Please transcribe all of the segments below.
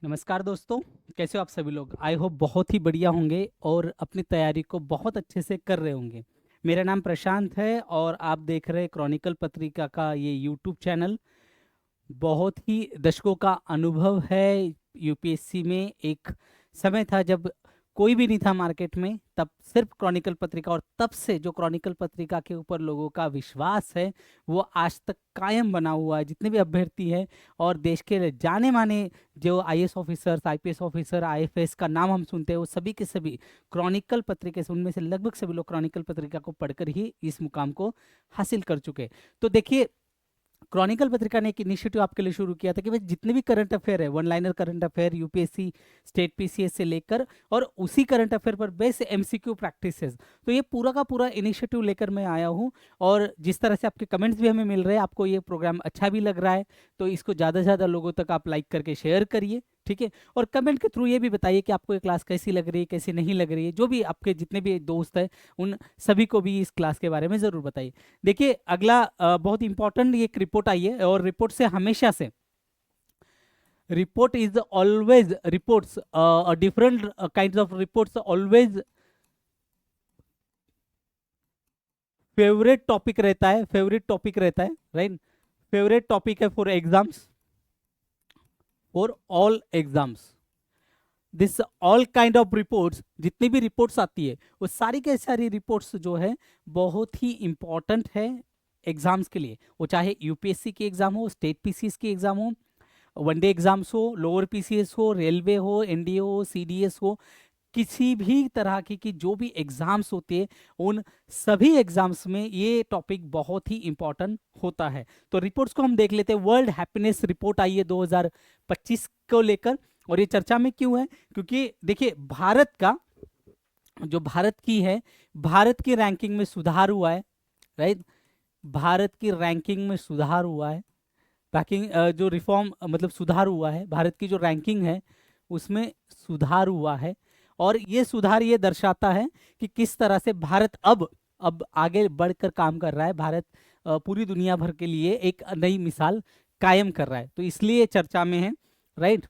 नमस्कार दोस्तों। कैसे हो आप सभी लोग? आई होप बहुत ही बढ़िया होंगे और अपनी तैयारी को बहुत अच्छे से कर रहे होंगे। मेरा नाम प्रशांत है और आप देख रहे हैं क्रॉनिकल पत्रिका का ये यूट्यूब चैनल। बहुत ही दशकों का अनुभव है यूपीएससी में। एक समय था जब कोई भी नहीं था मार्केट में, तब सिर्फ क्रॉनिकल पत्रिका, और तब से जो क्रॉनिकल पत्रिका के ऊपर लोगों का विश्वास है वो आज तक कायम बना हुआ है। जितने भी अभ्यर्थी हैं और देश के जाने माने जो IAS officers, IPS officer, IFS का नाम हम सुनते हैं, वो सभी के सभी क्रॉनिकल पत्रिका से, उनमें से लगभग सभी लोग क्रॉनिकल पत्रिका को पढ़कर ही इस मुकाम को हासिल कर चुके। तो देखिए, क्रॉनिकल पत्रिका ने एक इनिशिएटिव आपके लिए शुरू किया था कि भाई जितने भी करंट अफेयर है, one liner current affair, UPSC state PCS से लेकर और उसी करंट अफेयर पर बेस एमसीक्यू प्रैक्टिसेस, तो ये पूरा का पूरा इनिशिएटिव लेकर मैं आया हूँ। और जिस तरह से आपके कमेंट्स भी हमें मिल रहे हैं, आपको ये प्रोग्राम अच्छा भी लग रहा है, तो इसको ज़्यादा से ज़्यादा लोगों तक आप लाइक करके शेयर करिए, ठीक है। और कमेंट के थ्रू ये भी बताइए कि आपको ये क्लास कैसी लग रही है, कैसी नहीं लग रही है। जो भी आपके जितने भी दोस्त हैं, उन सभी को भी इस क्लास के बारे में ज़रूर बताइए। देखिए, अगला बहुत इंपॉर्टेंट एक रिपोर्ट आई है, और रिपोर्ट से हमेशा से, report is always, reports different kind of reports always favourite topic रहता है, फेवरेट टॉपिक रहता है, राइट। फेवरेट टॉपिक है for exams, for all exams. This all kind of reports, जितनी भी रिपोर्ट्स आती है वो सारी के सारी रिपोर्ट्स जो है बहुत ही इंपॉर्टेंट है एग्जाम्स के लिए। वो चाहे यूपीएससी की एग्जाम हो, स्टेट पीसीएस की एग्जाम हो, वनडे एग्जाम्स हो, लोअर पीसीएस हो, रेलवे हो, एनडीए हो, सीडीएस हो, किसी भी तरह की जो भी एग्जाम्स होते हैं, उन सभी एग्जाम्स में ये टॉपिक बहुत ही इंपॉर्टेंट होता है। तो रिपोर्ट्स को हम देख लेते हैं। वर्ल्ड हैप्पीनेस रिपोर्ट आई है 2025 को लेकर, और ये चर्चा में क्यों है? क्योंकि देखिए, भारत का जो भारत की है, भारत की रैंकिंग में सुधार हुआ है, राइट। भारत की रैंकिंग में सुधार हुआ है। रैंकिंग जो रिफॉर्म मतलब सुधार हुआ है, भारत की जो रैंकिंग है उसमें सुधार हुआ है। और ये सुधार ये दर्शाता है कि किस तरह से भारत अब आगे बढ़कर काम कर रहा है। भारत पूरी दुनिया भर के लिए एक नई मिसाल कायम कर रहा है, तो इसलिए चर्चा में है, राइट।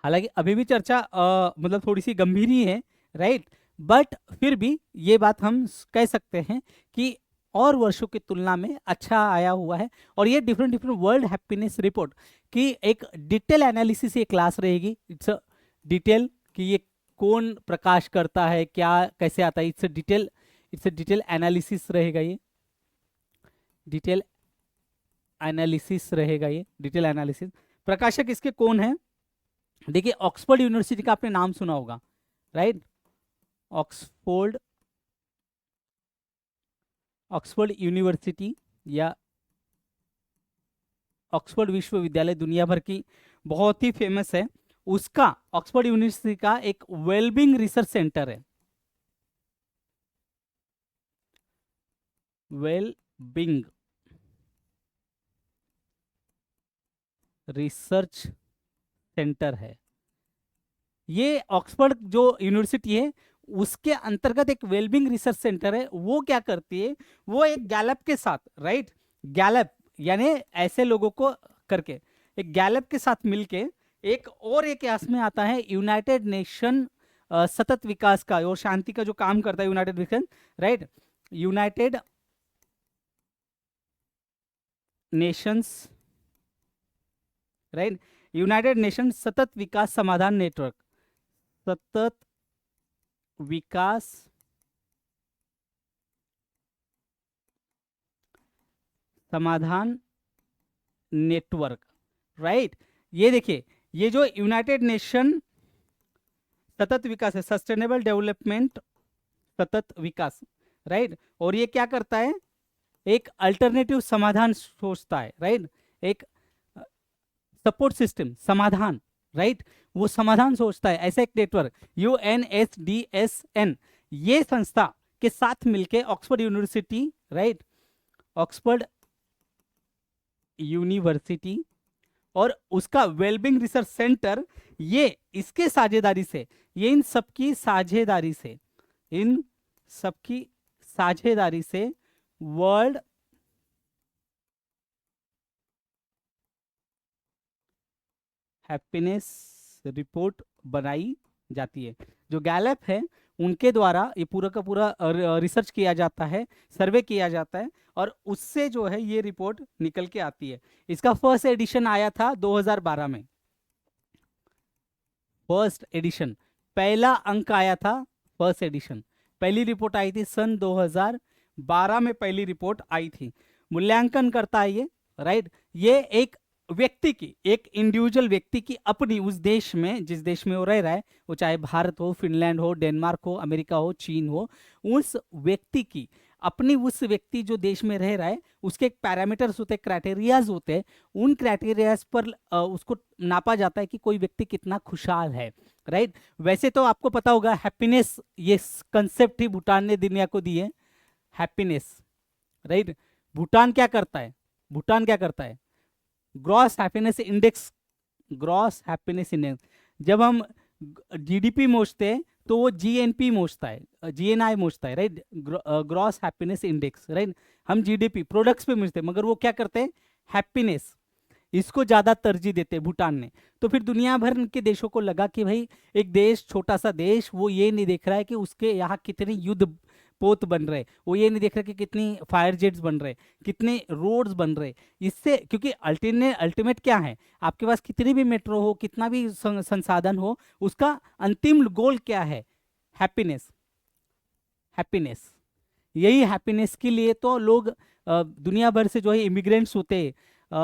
हालांकि अभी भी चर्चा मतलब थोड़ी सी गंभीर ही है, राइट। बट फिर भी ये बात हम कह सकते हैं कि और वर्षों की तुलना में अच्छा आया हुआ है। और ये different different world happiness report की एक डिटेल एनालिसिस ये क्लास रहेगी। इट्स डिटेल कि ये कौन प्रकाश करता है, क्या कैसे आता है, इट्स डिटेल एनालिसिस रहेगा। ये डिटेल एनालिसिस रहेगा, ये डिटेल एनालिसिस। प्रकाशक इसके कौन है? देखिए, ऑक्सफोर्ड यूनिवर्सिटी का आपने नाम सुना होगा, राइट। ऑक्सफोर्ड ऑक्सफोर्ड यूनिवर्सिटी या ऑक्सफोर्ड विश्वविद्यालय दुनिया भर की बहुत ही फेमस है। उसका, ऑक्सफोर्ड यूनिवर्सिटी का एक वेलबिंग रिसर्च सेंटर है, वेलबिंग रिसर्च सेंटर है। ये ऑक्सफोर्ड जो यूनिवर्सिटी है उसके अंतर्गत एक वेलबिंग रिसर्च सेंटर है। वो क्या करती है? वो एक गैलप के साथ, राइट, गैलप यानी ऐसे लोगों को करके, एक गैलप के साथ मिलके एक और एक इसमें आता है यूनाइटेड नेशन सतत विकास का और शांति का जो काम करता है United nation, right. United Nations, right, United nation सतत विकास समाधान नेटवर्क, सतत विकास समाधान नेटवर्क, राइट। ये देखिए, ये जो यूनाइटेड नेशन सतत विकास है, सस्टेनेबल डेवलपमेंट सतत विकास, राइट। और ये क्या करता है? एक अल्टरनेटिव समाधान सोचता है, राइट। एक सपोर्ट सिस्टम समाधान, राइट, वो समाधान सोचता है, ऐसा एक नेटवर्क UNSDSN, ये संस्था के साथ मिलके Oxford university, right, Oxford university और उसका वेलबिंग रिसर्च सेंटर, ये इसके साझेदारी से, ये इन सबकी साझेदारी से, इन सबकी साझेदारी से वर्ल्ड हैप्पीनेस रिपोर्ट बनाई जाती है। जो गैलप है उनके द्वारा ये पूरा का पूरा रिसर्च किया जाता है, सर्वे किया जाता है, और उससे जो है ये रिपोर्ट निकल के आती है। इसका फर्स्ट एडिशन आया था 2012 में, फर्स्ट एडिशन, पहला अंक आया था, फर्स्ट एडिशन। पहली रिपोर्ट आई थी सन 2012 में, पहली रिपोर्ट आई थी। मूल्यांकन करता है ये, राइट। ये एक व्यक्ति की, एक इंडिविजुअल व्यक्ति की अपनी उस देश में, जिस देश में वो रह रहा है, वो चाहे भारत हो, फिनलैंड हो, डेनमार्क हो, अमेरिका हो, चीन हो, उस व्यक्ति की अपनी, उस व्यक्ति जो देश में रह रहा है उसके एक पैरामीटर्स होते हैं, क्राइटेरियाज होते हैं। उन क्राइटेरियाज पर उसको नापा जाता है कि कोई व्यक्ति कितना खुशहाल है, राइट। वैसे तो आपको पता होगा हैप्पीनेस, ये कंसेप्ट ही भूटान ने दुनिया को दी है, हैप्पीनेस, राइट। भूटान क्या करता है, भूटान क्या करता है, gross happiness index, gross happiness index, जब हम जीडीपी मोचते हैं तो वो जीएनपी मोचता है, जीएनआई मोचता है, right, gross happiness index, right. हम जीडीपी प्रोडक्ट्स पे मोचते हैं, मगर वो क्या करते हैं, हैप्पीनेस, इसको ज्यादा तरजीह देते हैं भूटान ने। तो फिर दुनिया भर के देशों को लगा कि भाई एक देश, छोटा सा देश, वो ये नहीं देख रहा है कि उसके यहाँ कितने युद्ध पोत बन रहे, वो ये नहीं देख रहा कि कितनी फायर जेट्स बन रहे, कितने रोड्स बन रहे, इससे, क्योंकि अल्टीमेट क्या है, आपके पास कितनी भी मेट्रो हो, कितना भी संसाधन हो, उसका अंतिम गोल क्या है, हैप्पीनेस, हैप्पीनेस। यही हैप्पीनेस के लिए तो लोग दुनिया भर से जो है इमिग्रेंट्स होते हैं,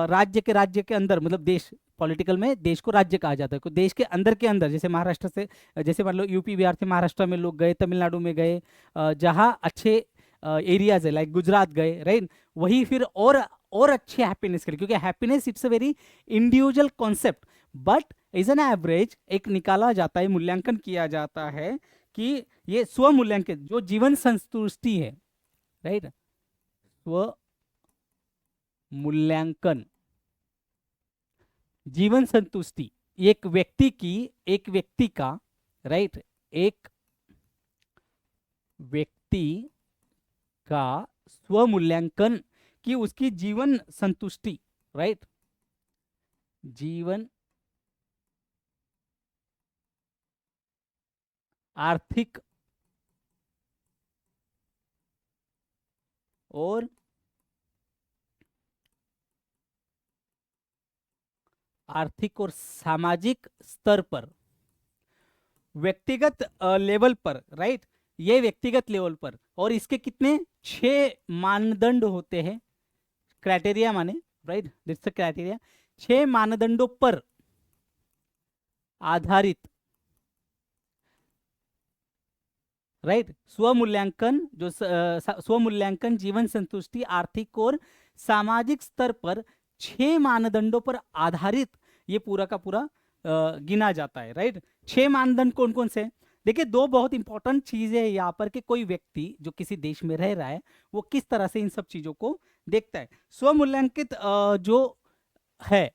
राज्य के अंदर, मतलब देश, पॉलिटिकल में देश को राज्य कहा जाता है, तो देश के अंदर, जैसे महाराष्ट्र से, जैसे मान लो यूपी बिहार से महाराष्ट्र में लोग गए, तमिलनाडु में गए, जहाँ अच्छे एरियाज है, लाइक गुजरात गए, राइट, वही फिर और अच्छे हैप्पीनेस के लिए, क्योंकि happiness it's a very individual concept, but is an average, एक निकाला जाता है, मूल्यांकन किया जाता है कि ये स्व मूल्यांकन, जो जीवन संतुष्टि है, राइट, स्व मूल्यांकन, जीवन संतुष्टि, एक व्यक्ति की, एक व्यक्ति का, राइट, एक व्यक्ति का स्व मूल्यांकन कि उसकी जीवन संतुष्टि, राइट, जीवन, आर्थिक और सामाजिक स्तर पर, व्यक्तिगत लेवल पर, राइट, ये व्यक्तिगत लेवल पर, और इसके कितने 6 मानदंड होते हैं, क्राइटेरिया माने, राइट, दिट्स क्राइटेरिया, 6 मानदंडों पर आधारित, राइट, स्वमूल्यांकन, जो स्वमूल्यांकन, जीवन संतुष्टि, आर्थिक और सामाजिक स्तर पर 6 मानदंडों पर आधारित ये पूरा का पूरा गिना जाता है, राइट। 6 मानदंड कौन कौन से हैं? देखिए, 2 बहुत इंपॉर्टेंट चीजें हैं यहाँ पर कि कोई व्यक्ति जो किसी देश में रह रहा है वो किस तरह से इन सब चीजों को देखता है। स्वमूल्यांकित जो है,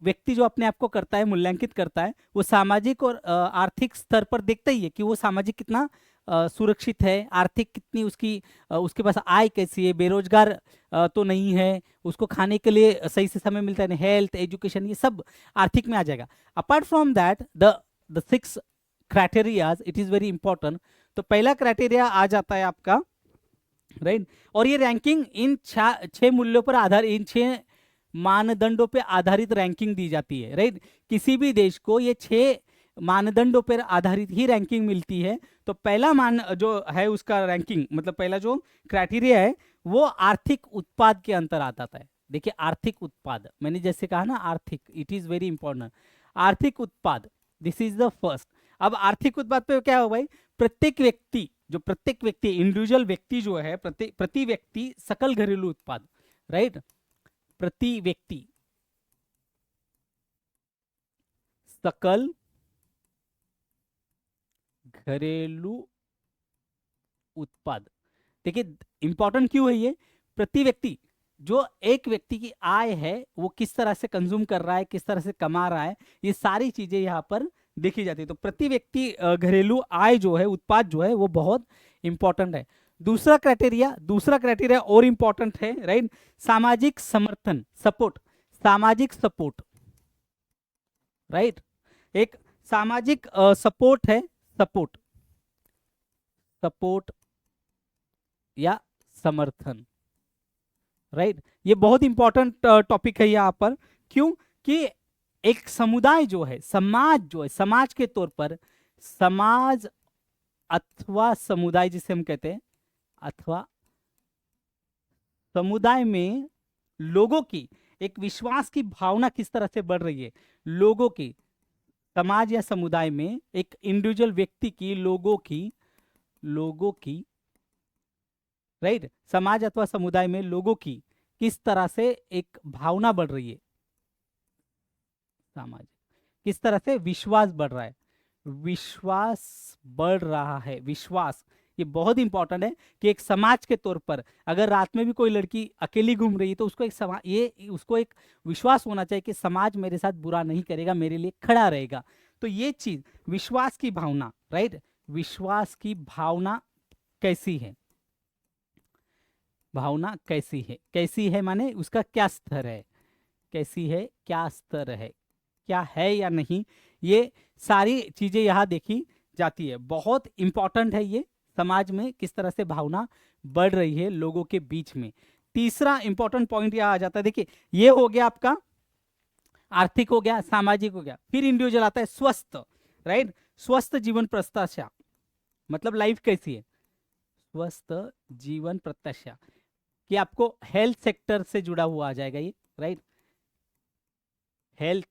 व्यक्ति जो अपने आप को करता है, मूल्यांकित करता है, वो सामाजिक और आर्थिक स्तर पर देखता ही है कि वो सामाजिक कितना सुरक्षित है, आर्थिक कितनी उसकी, उसके पास आय कैसी है, बेरोजगार तो नहीं है, उसको खाने के लिए सही से समय मिलता है, हेल्थ, एजुकेशन, ये सब आर्थिक में आ जाएगा। Apart from that the 6 criterias, it is very important. तो पहला क्राइटेरिया आ जाता है आपका, राइट, और ये रैंकिंग इन 6 मूल्यों पर आधार, इन 6 मानदंडों पे आधारित रैंकिंग दी जाती है, राइट। किसी भी देश को ये 6 मानदंडों पर आधारित ही रैंकिंग मिलती है। तो पहला मान जो है उसका रैंकिंग, मतलब पहला जो क्राइटेरिया है वो आर्थिक उत्पाद के अंतर आता है। देखिए, आर्थिक उत्पाद, मैंने जैसे कहा ना, आर्थिक, इट इज वेरी इंपॉर्टेंट, आर्थिक उत्पाद, दिस इज द फर्स्ट। अब आर्थिक उत्पाद पे क्या हो भाई, प्रत्येक व्यक्ति, जो प्रत्येक व्यक्ति, इंडिविजुअल व्यक्ति जो है, प्रति व्यक्ति सकल घरेलू उत्पाद, राइट, प्रति व्यक्ति सकल घरेलू उत्पाद। देखिए, इंपॉर्टेंट क्यों है ये, प्रति व्यक्ति, जो एक व्यक्ति की आय है वो किस तरह से कंज्यूम कर रहा है, किस तरह से कमा रहा है, ये सारी चीजें यहाँ पर देखी जाती है। तो प्रति व्यक्ति घरेलू आय जो है, उत्पाद जो है वो बहुत इंपॉर्टेंट है। दूसरा क्राइटेरिया और इंपॉर्टेंट है, राइट, सामाजिक समर्थन, सपोर्ट, सामाजिक सपोर्ट, राइट, एक सामाजिक सपोर्ट है, सपोर्ट, सपोर्ट या समर्थन, राइट। ये बहुत इंपॉर्टेंट टॉपिक है यहाँ पर। क्यों? कि एक समुदाय जो है, समाज जो है, समाज के तौर पर, समाज अथवा समुदाय जिसे हम कहते हैं, अथवा समुदाय में लोगों की एक विश्वास की भावना किस तरह से बढ़ रही है, लोगों की, समाज या समुदाय में एक इंडिविजुअल व्यक्ति की, लोगों की, राइट, समाज अथवा समुदाय में लोगों की किस तरह से एक भावना बढ़ रही है, समाज किस तरह से विश्वास बढ़ रहा है, विश्वास बढ़ रहा है, विश्वास, ये बहुत इंपॉर्टेंट है कि एक समाज के तौर पर अगर रात में भी कोई लड़की अकेली घूम रही है तो उसको एक समाज, ये उसको एक विश्वास होना चाहिए कि समाज मेरे साथ बुरा नहीं करेगा, मेरे लिए खड़ा रहेगा। तो ये चीज, विश्वास की भावना, राइट, विश्वास की भावना कैसी है, भावना कैसी है माने उसका क्या स्तर है, कैसी है, क्या स्तर है, क्या है या नहीं, ये सारी चीजें यहाँ देखी जाती है। बहुत इंपॉर्टेंट है ये, समाज में किस तरह से भावना बढ़ रही है लोगों के बीच में। तीसरा इंपॉर्टेंट पॉइंट यहाँ आ जाता है, देखिए ये हो गया आपका आर्थिक, हो गया सामाजिक, हो गया, फिर इंडिविजुअल आता है स्वस्थ, राइट, स्वस्थ जीवन प्रत्याशा, मतलब लाइफ कैसी है, स्वस्थ जीवन प्रत्याशा, कि आपको हेल्थ सेक्टर से जुड़ा हुआ आ जाएगा ये, राइट, हेल्थ,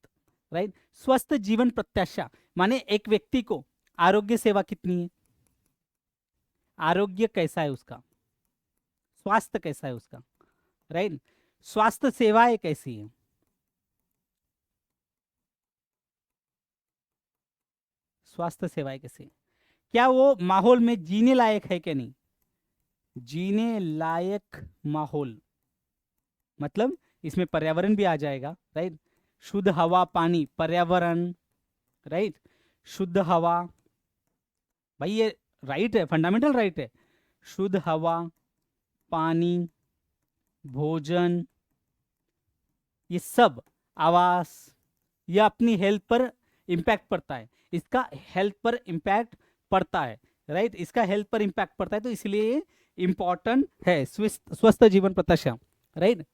राइट, स्वस्थ जीवन प्रत्याशा माने एक व्यक्ति को आरोग्य सेवा कितनी है, आरोग्य कैसा है उसका, स्वास्थ्य कैसा है उसका, राइट, स्वास्थ्य सेवाएं कैसी है, स्वास्थ्य सेवाएं कैसी है, क्या वो माहौल में जीने लायक है कि नहीं, जीने लायक माहौल, मतलब इसमें पर्यावरण भी आ जाएगा, राइट, शुद्ध हवा पानी पर्यावरण, राइट, शुद्ध हवा, भाई ये राइट है, फंडामेंटल राइट है, शुद्ध हवा पानी भोजन, ये सब, आवास, ये अपनी हेल्थ पर इंपैक्ट पड़ता है, इसका हेल्थ पर इंपैक्ट पड़ता है, राइट, इसका हेल्थ पर इंपैक्ट पड़ता है, तो इसलिए ये इंपॉर्टेंट है, स्वस्थ जीवन प्रत्याशा, राइट।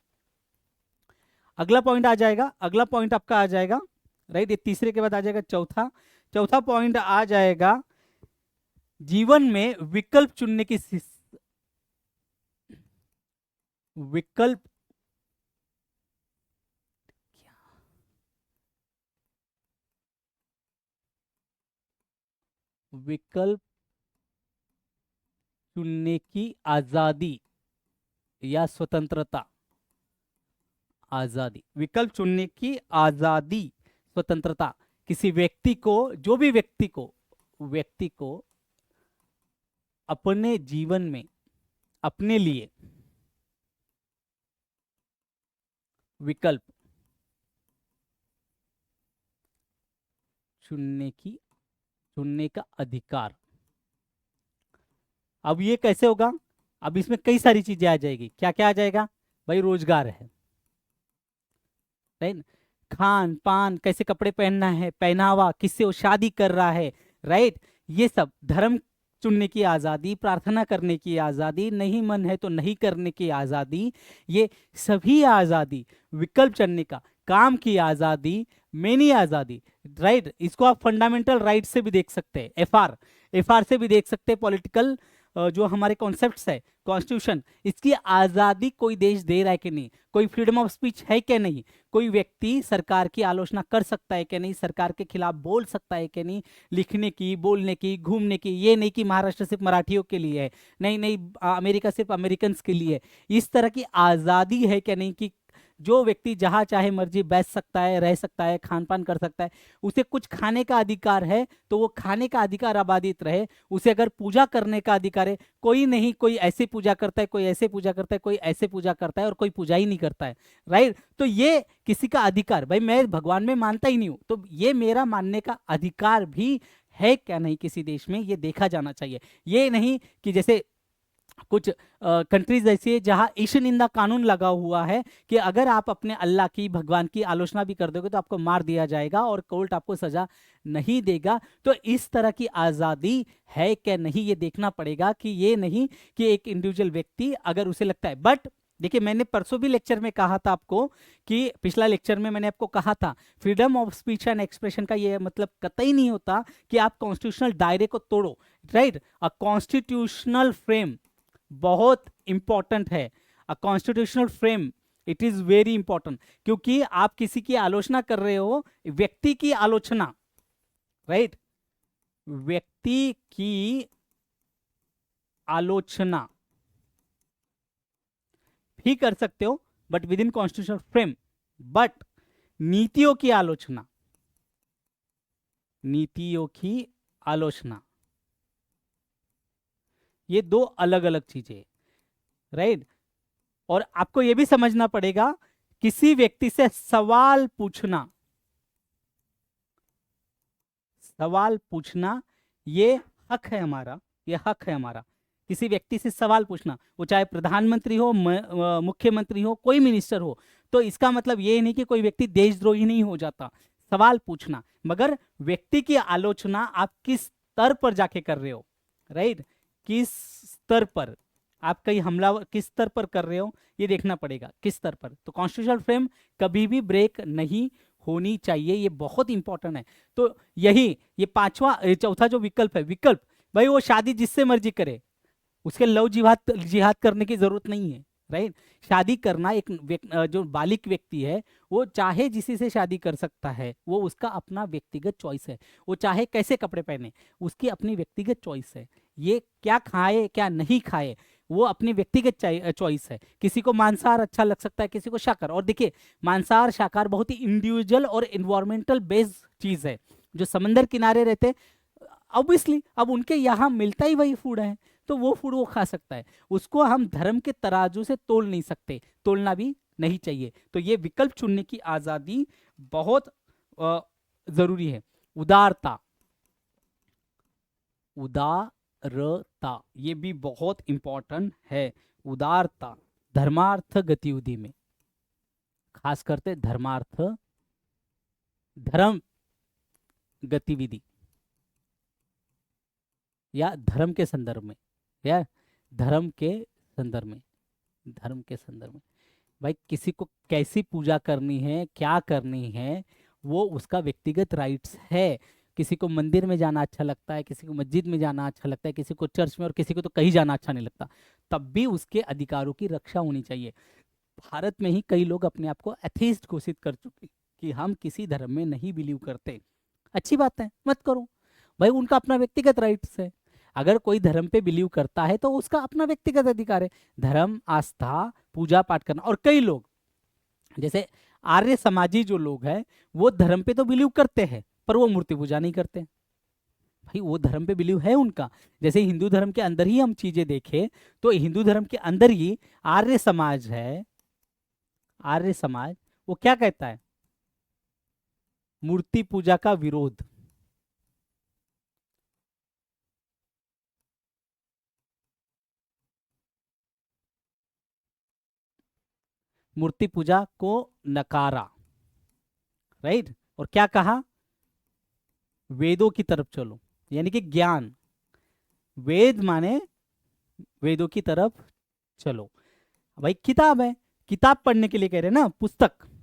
अगला पॉइंट आ जाएगा, अगला पॉइंट आपका आ जाएगा, राइट, ये तीसरे के बाद आ जाएगा चौथा, चौथा पॉइंट आ जाएगा जीवन में विकल्प चुनने की विकल्प, विकल्प चुनने की आजादी या स्वतंत्रता, आजादी, विकल्प चुनने की आजादी, स्वतंत्रता, किसी व्यक्ति को, जो भी व्यक्ति को अपने जीवन में अपने लिए विकल्प चुनने का अधिकार। अब ये कैसे होगा, अब इसमें कई सारी चीजें आ जाएगी, क्या क्या आ जाएगा, भाई रोजगार है, राइट, खान पान, कैसे कपड़े पहनना है, पहनावा, किससे वो शादी कर रहा है, राइट, ये सब, धर्म चुनने की आजादी, प्रार्थना करने की आजादी, नहीं मन है तो नहीं करने की आजादी, ये सभी आजादी, विकल्प चुनने का, काम की आजादी, मेनी आजादी, राइट, इसको आप फंडामेंटल राइट से भी देख सकते हैं, एफआर से भी देख सकते हैं, पॉलिटिकल जो हमारे कॉन्सेप्ट्स है, कॉन्स्टिट्यूशन, इसकी आजादी कोई देश दे रहा है कि नहीं, कोई फ्रीडम ऑफ स्पीच है कि नहीं, कोई व्यक्ति सरकार की आलोचना कर सकता है कि नहीं, सरकार के खिलाफ बोल सकता है कि नहीं, लिखने की, बोलने की, घूमने की, ये नहीं कि महाराष्ट्र सिर्फ मराठियों के लिए है, नहीं नहीं, अमेरिका सिर्फ अमेरिकन के लिए है, इस तरह की आज़ादी है कि नहीं, कि जो व्यक्ति जहां चाहे मर्जी बैठ सकता है, रह सकता है, खान पान कर सकता है, उसे कुछ खाने का अधिकार है तो वो खाने का अधिकार आबादित रहे। उसे अगर पूजा करने का अधिकार है, कोई नहीं, कोई ऐसे पूजा करता है, कोई ऐसे पूजा करता है, कोई ऐसे पूजा करता है और कोई पूजा ही नहीं करता है, राइट। तो ये किसी का अधिकार, भाई मैं भगवान में मानता ही नहीं हूं, तो ये मेरा मानने का अधिकार भी है क्या नहीं किसी देश में, ये देखा जाना चाहिए। ये नहीं कि जैसे कुछ कंट्रीज ऐसी है जहां ईश निंदा कानून लगा हुआ है कि अगर आप अपने अल्लाह की, भगवान की आलोचना भी कर दोगे तो आपको मार दिया जाएगा और कोर्ट आपको सजा नहीं देगा। तो इस तरह की आज़ादी है क्या नहीं, ये देखना पड़ेगा कि ये नहीं कि एक इंडिविजुअल व्यक्ति अगर उसे लगता है। बट देखिए, मैंने परसों भी लेक्चर में कहा था आपको, कि पिछला लेक्चर में मैंने आपको कहा था freedom of speech and expression का ये मतलब कतई नहीं होता कि आप कॉन्स्टिट्यूशनल दायरे को तोड़ो, राइट। अ कॉन्स्टिट्यूशनल फ्रेम बहुत इंपॉर्टेंट है। A constitutional frame, it is very important, क्योंकि आप किसी की आलोचना कर रहे हो, व्यक्ति की आलोचना, राइट, व्यक्ति की आलोचना भी कर सकते हो but with in constitutional frame. But नीतियों की आलोचना, नीतियों की आलोचना, ये दो अलग अलग चीजें, राइट। और आपको यह भी समझना पड़ेगा, किसी व्यक्ति से सवाल पूछना, सवाल पूछना ये हक है हमारा, ये हक है हमारा। किसी व्यक्ति से सवाल पूछना, वो चाहे प्रधानमंत्री हो, मुख्यमंत्री हो, कोई मिनिस्टर हो, तो इसका मतलब ये नहीं कि कोई व्यक्ति देशद्रोही नहीं हो जाता। सवाल पूछना, मगर व्यक्ति की आलोचना आप किस स्तर पर जाके कर रहे हो, राइट, किस स्तर पर आप कहीं हमला किस स्तर पर कर रहे हो, ये देखना पड़ेगा किस स्तर पर। तो कॉन्स्टिट्यूशनल फ्रेम कभी भी ब्रेक नहीं होनी चाहिए, ये बहुत इंपॉर्टेंट है। तो यही ये पांचवा, चौथा जो विकल्प है, विकल्प भाई वो शादी जिससे मर्जी करे, उसके लव जिहाद जिहाद करने की जरूरत नहीं है, राइट। शादी करना एक जो बालिक व्यक्ति है वो चाहे जिसी से शादी कर सकता है, वो उसका अपना व्यक्तिगत चॉइस है। वो चाहे कैसे कपड़े पहने, उसकी अपनी व्यक्तिगत चॉइस है। ये क्या खाए क्या नहीं खाए, वो अपनी व्यक्तिगत चॉइस है। किसी को मांसाहार अच्छा लग सकता है, किसी को शाकाहार। और देखिए, मांसाहार शाकाहार बहुत ही इंडिविजुअल और इन्वायरमेंटल बेस्ड चीज है। जो समंदर किनारे रहते, ऑब्वियसली अब उनके यहाँ मिलता ही वही फूड है, तो वो फूड वो खा सकता है। उसको हम धर्म के तराजू से तोल नहीं सकते, तोलना भी नहीं चाहिए। तो ये विकल्प चुनने की आजादी बहुत जरूरी है। उदारता, उदारता ये भी बहुत इंपॉर्टेंट है। उदारता धर्मार्थ गतिविधि में, खास करते धर्मार्थ, धर्म गतिविधि या धर्म के संदर्भ में, या धर्म के संदर्भ में, धर्म के संदर्भ में भाई किसी को कैसी पूजा करनी है, क्या करनी है, वो उसका व्यक्तिगत राइट्स है। किसी को मंदिर में जाना अच्छा लगता है, किसी को मस्जिद में जाना अच्छा लगता है, किसी को चर्च में, और किसी को तो कहीं जाना अच्छा नहीं लगता, तब भी उसके अधिकारों की रक्षा होनी चाहिए। भारत में ही कई लोग अपने आप को एथीस्ट घोषित कर चुके कि हम किसी धर्म में नहीं बिलीव करते। अच्छी बात है, मत करो भाई, उनका अपना व्यक्तिगत राइट्स है। अगर कोई धर्म पे बिलीव करता है तो उसका अपना व्यक्तिगत अधिकार है, धर्म, आस्था, पूजा पाठ करना। और कई लोग जैसे आर्य समाजी जो लोग हैं, वो धर्म पे तो बिलीव करते हैं पर वो मूर्ति पूजा नहीं करते। भाई वो धर्म पे बिलीव है उनका। जैसे हिंदू धर्म के अंदर ही हम चीजें देखें तो हिंदू धर्म के अंदर ही आर्य समाज है, आर्य समाज वो क्या कहता है, मूर्ति पूजा का विरोध। मूर्ति पूजा को नकारा, राइट। और क्या कहा, वेदों की तरफ चलो, यानी कि ज्ञान, वेद माने वेदों की तरफ चलो। भाई किताब है, किताब पढ़ने के लिए कह रहे हैं ना, पुस्तक,